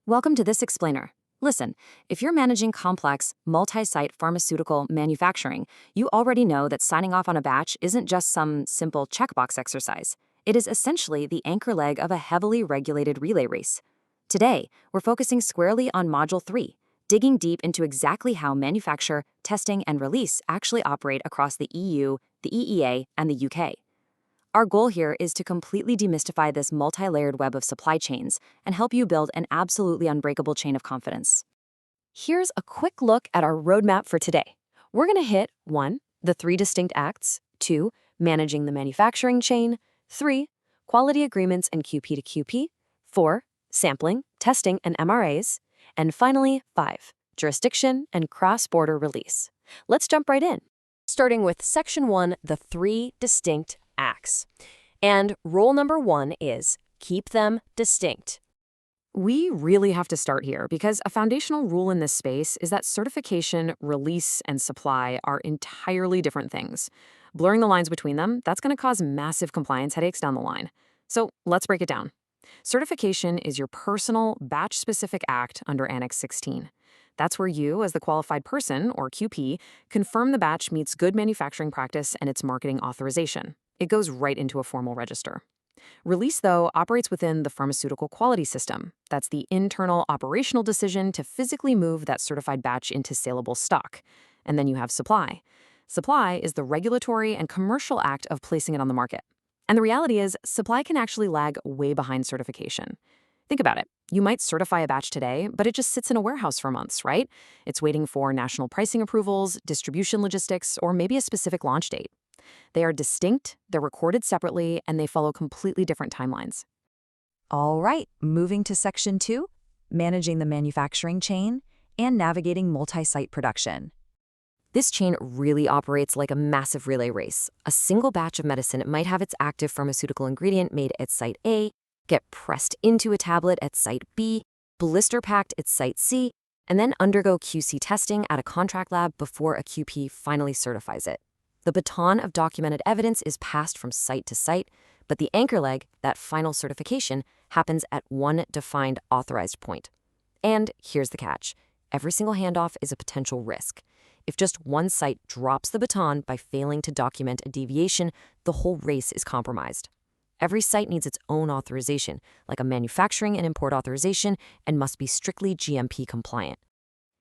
Welcome to this explainer. Listen, if you're managing complex, multi-site pharmaceutical manufacturing, you already know that signing off on a batch isn't just some simple checkbox exercise. It is essentially the anchor leg of a heavily regulated relay race. Today, we're focusing squarely on Module 3, digging deep into exactly how manufacture, testing, and release actually operate across the EU, the EEA, and the UK. Our goal here is to completely demystify this multi-layered web of supply chains and help you build an absolutely unbreakable chain of confidence. Here's a quick look at our roadmap for today. We're going to hit 1. The 3 distinct acts, 2. Managing the manufacturing chain, 3. Quality agreements and QP to QP, 4. Sampling, testing, and MRAs, and finally, 5. Jurisdiction and cross-border release. Let's jump right in. Starting with Section 1, the 3 distinct acts. And rule number 1 is keep them distinct. We really have to start here because a foundational rule in this space is that certification, release, and supply are entirely different things. Blurring the lines between them, that's going to cause massive compliance headaches down the line. So let's break it down. Certification is your personal, batch-specific act under Annex 16. That's where you, as the qualified person, or QP, confirm the batch meets good manufacturing practice and its marketing authorization. It goes right into a formal register. Release, though, operates within the pharmaceutical quality system. That's the internal operational decision to physically move that certified batch into saleable stock. And then you have supply. Supply is the regulatory and commercial act of placing it on the market. And the reality is, supply can actually lag way behind certification. Think about it. You might certify a batch today, but it just sits in a warehouse for months, right? It's waiting for national pricing approvals, distribution logistics, or maybe a specific launch date. They are distinct, they're recorded separately, and they follow completely different timelines. All right, moving to Section 2, managing the manufacturing chain and navigating multi-site production. This chain really operates like a massive relay race. A single batch of medicine might have its active pharmaceutical ingredient made at Site A, get pressed into a tablet at Site B, blister-packed at Site C, and then undergo QC testing at a contract lab before a QP finally certifies it. The baton of documented evidence is passed from site to site, but the anchor leg, that final certification, happens at one defined authorized point. And here's the catch. Every single handoff is a potential risk. If just one site drops the baton by failing to document a deviation, the whole race is compromised. Every site needs its own authorization, like a manufacturing and import authorization, and must be strictly GMP compliant.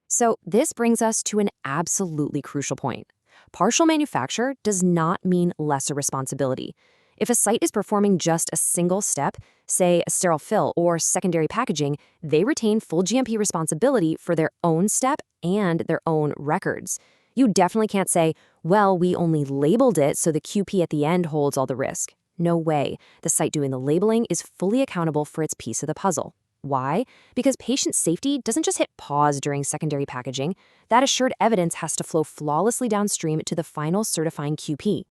So this brings us to an absolutely crucial point. Partial manufacture does not mean lesser responsibility. If a site is performing just a single step, say a sterile fill or secondary packaging, they retain full GMP responsibility for their own step and their own records. You definitely can't say, well, we only labeled it so the QP at the end holds all the risk. No way. The site doing the labeling is fully accountable for its piece of the puzzle. Why? Because patient safety doesn't just hit pause during secondary packaging. That assured evidence has to flow flawlessly downstream to the final certifying QP.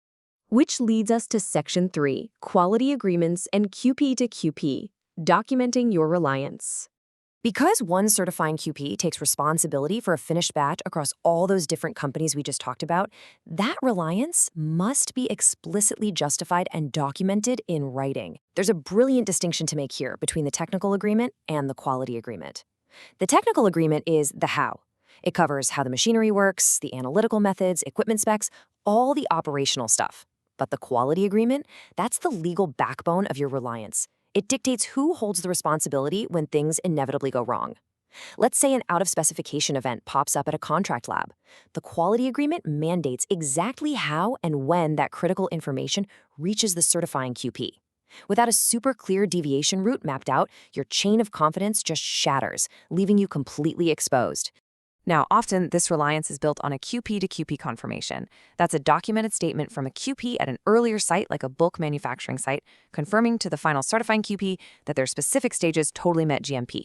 Which leads us to Section 3, Quality Agreements and QP to QP, documenting your reliance. Because one certifying QP takes responsibility for a finished batch across all those different companies we just talked about, that reliance must be explicitly justified and documented in writing. There's a brilliant distinction to make here between the technical agreement and the quality agreement. The technical agreement is the how. It covers how the machinery works, the analytical methods, equipment specs, all the operational stuff. But the quality agreement, that's the legal backbone of your reliance. It dictates who holds the responsibility when things inevitably go wrong. Let's say an out-of-specification event pops up at a contract lab. The quality agreement mandates exactly how and when that critical information reaches the certifying QP. Without a super clear deviation route mapped out, your chain of confidence just shatters, leaving you completely exposed. Now, often this reliance is built on a QP to QP confirmation. That's a documented statement from a QP at an earlier site, like a bulk manufacturing site, confirming to the final certifying QP that their specific stages totally met GMP.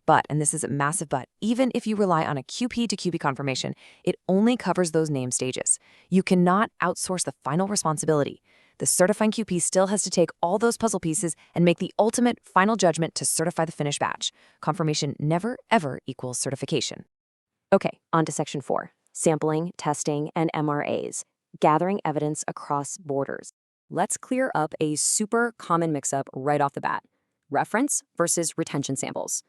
But, and this is a massive but, even if you rely on a QP to QP confirmation, it only covers those named stages. You cannot outsource the final responsibility. The certifying QP still has to take all those puzzle pieces and make the ultimate final judgment to certify the finished batch. Confirmation never, ever equals certification. Okay, on to Section 4, sampling, testing, and MRAs, gathering evidence across borders. Let's clear up a super common mix-up right off the bat. Reference versus retention samples.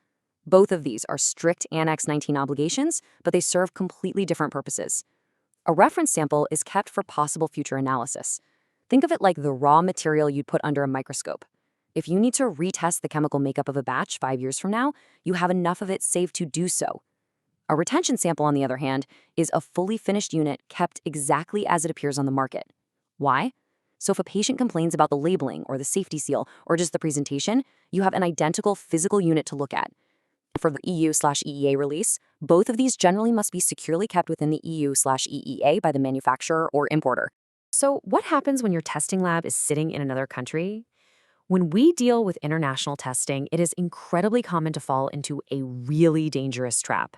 Both of these are strict Annex 19 obligations, but they serve completely different purposes. A reference sample is kept for possible future analysis. Think of it like the raw material you'd put under a microscope. If you need to retest the chemical makeup of a batch 5 years from now, you have enough of it saved to do so. A retention sample, on the other hand, is a fully finished unit kept exactly as it appears on the market. Why? So if a patient complains about the labeling or the safety seal or just the presentation, you have an identical physical unit to look at. For the EU/EEA release, both of these generally must be securely kept within the EU/EEA by the manufacturer or importer. So, what happens when your testing lab is sitting in another country? When we deal with international testing, it is incredibly common to fall into a really dangerous trap.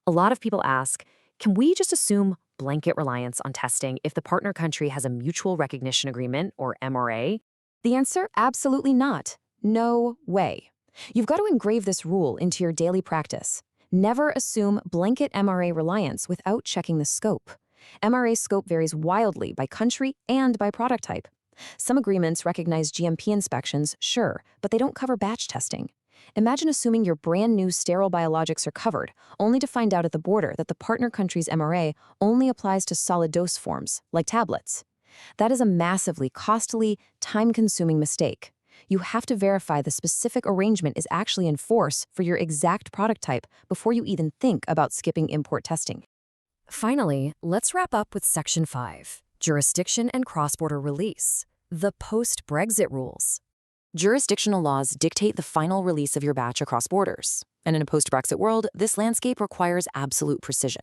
A lot of people ask, can we just assume blanket reliance on testing if the partner country has a mutual recognition agreement, or MRA? The answer, absolutely not. No way. You've got to engrave this rule into your daily practice. Never assume blanket MRA reliance without checking the scope. MRA scope varies wildly by country and by product type. Some agreements recognize GMP inspections, sure, but they don't cover batch testing. Imagine assuming your brand new sterile biologics are covered, only to find out at the border that the partner country's MRA only applies to solid dose forms, like tablets. That is a massively costly, time-consuming mistake. You have to verify the specific arrangement is actually in force for your exact product type before you even think about skipping import testing. Finally, let's wrap up with Section 5, Jurisdiction and Cross-Border Release, the post-Brexit rules. Jurisdictional laws dictate the final release of your batch across borders, and in a post-Brexit world, this landscape requires absolute precision.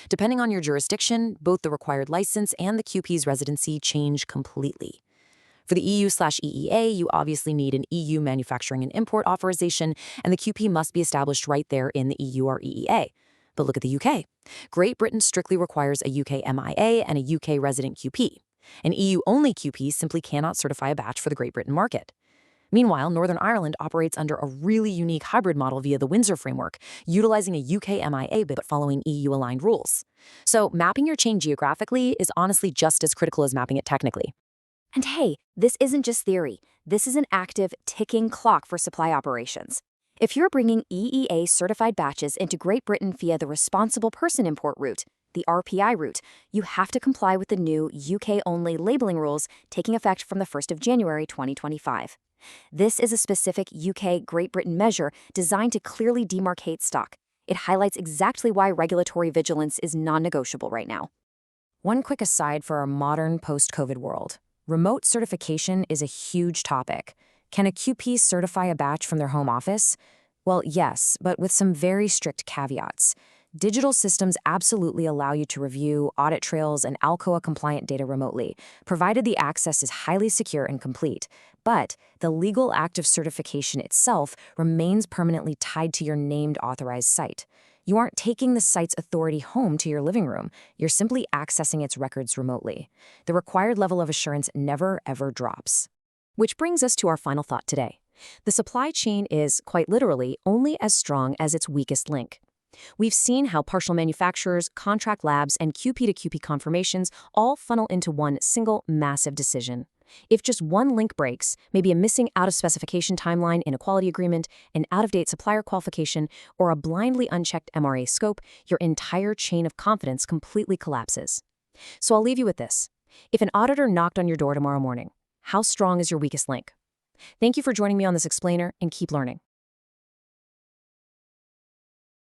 Depending on your jurisdiction, both the required license and the QP's residency change completely. For the EU/EEA, you obviously need an EU manufacturing and import authorization, and the QP must be established right there in the EU or EEA. But look at the UK. Great Britain strictly requires a UK MIA and a UK resident QP. An EU-only QP simply cannot certify a batch for the Great Britain market. Meanwhile, Northern Ireland operates under a really unique hybrid model via the Windsor framework, utilizing a UK MIA but following EU-aligned rules. So mapping your chain geographically is honestly just as critical as mapping it technically. And hey, this isn't just theory. This is an active, ticking clock for supply operations. If you're bringing EEA-certified batches into Great Britain via the Responsible Person Import route, the RPI route, you have to comply with the new UK-only labeling rules taking effect from the 1st of January 2025. This is a specific UK-Great Britain measure designed to clearly demarcate stock. It highlights exactly why regulatory vigilance is non-negotiable right now. One quick aside for our modern post-COVID world. Remote certification is a huge topic. Can a QP certify a batch from their home office? Well, yes, but with some very strict caveats. Digital systems absolutely allow you to review audit trails and Alcoa-compliant data remotely, provided the access is highly secure and complete. But the legal act of certification itself remains permanently tied to your named authorized site. You aren't taking the site's authority home to your living room. You're simply accessing its records remotely. The required level of assurance never, ever drops. Which brings us to our final thought today. The supply chain is, quite literally, only as strong as its weakest link. We've seen how partial manufacturers, contract labs, and QP to QP confirmations all funnel into one single massive decision. If just one link breaks, maybe a missing out-of-specification timeline in a quality agreement, an out-of-date supplier qualification, or a blindly unchecked MRA scope, your entire chain of confidence completely collapses. So I'll leave you with this. If an auditor knocked on your door tomorrow morning, how strong is your weakest link? Thank you for joining me on this explainer, and keep learning.